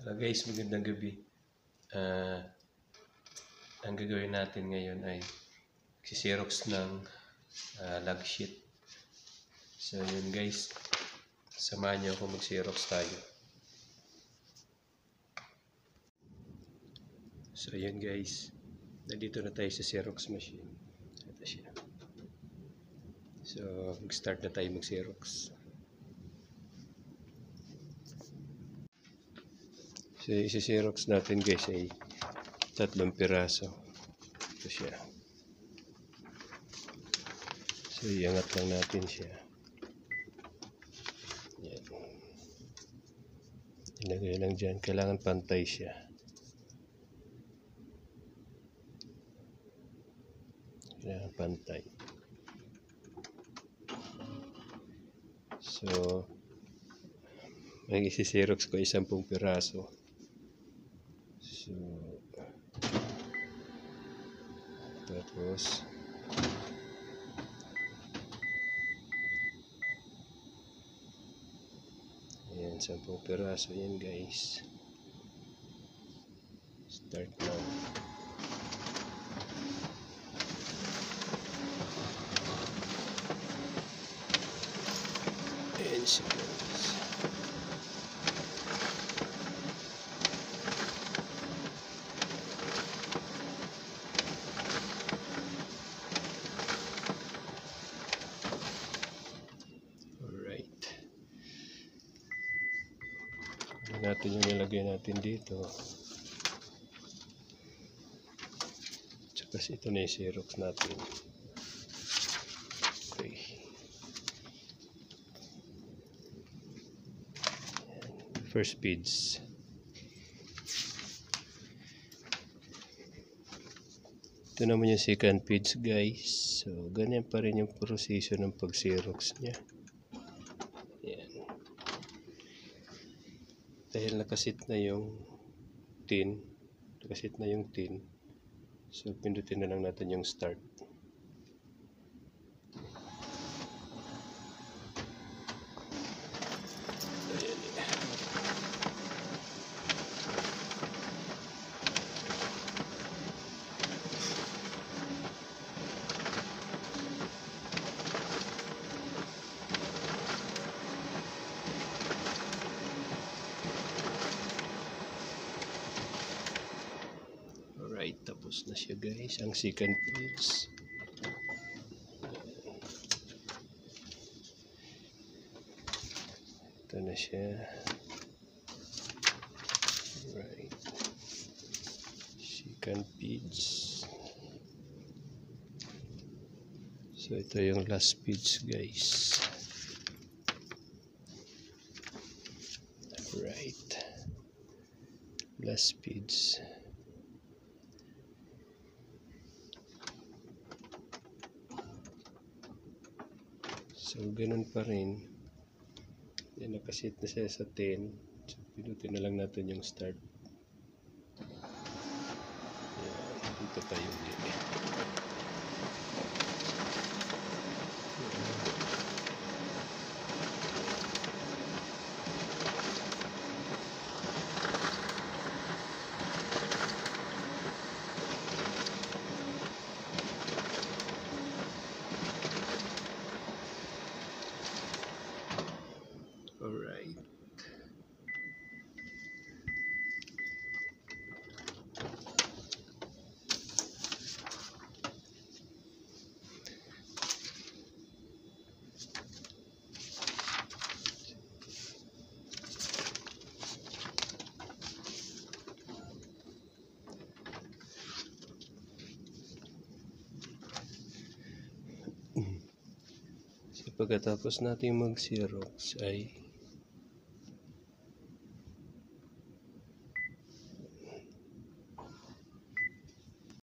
Hello guys, magandang gabi. Ang gagawin natin ngayon ay xerox ng log sheet. So yun guys, samahan niyo ako mag-xerox tayo. So yun guys, nandito na tayo sa xerox machine. Ito siya. So mag-start na tayo mag-xerox. So isi-xerox natin guys ay 3 piraso. Ito siya. So iangat lang natin siya. Yan. Ilagay lang dyan. Kailangan pantay siya. Kailangan pantay. So ang isi-xerox ko ay 10 piraso. So tapos ayan, 10 piraso yan guys. Start now. Ayan siya guys. Natin yung nilagay natin dito. Tsaka ito na yung xerox natin. Okay. First page. Ito naman yung second page guys. So ganyan pa rin yung proseso ng pag-xerox niya. Dahil nakasit na yung tin, so pindutin na lang natin yung start. Ayan. Alright, tapos na siya guys, ang second page. Ito na siya. Alright. Second page. So ito yung last page guys. Alright. Last page. So, ganun pa rin. Yan, nakasit na siya sa 10. So, pinutin na lang natin yung start. Yan, dito tayo ulit. Alright. So, pagkatapos natin mag-xerox ay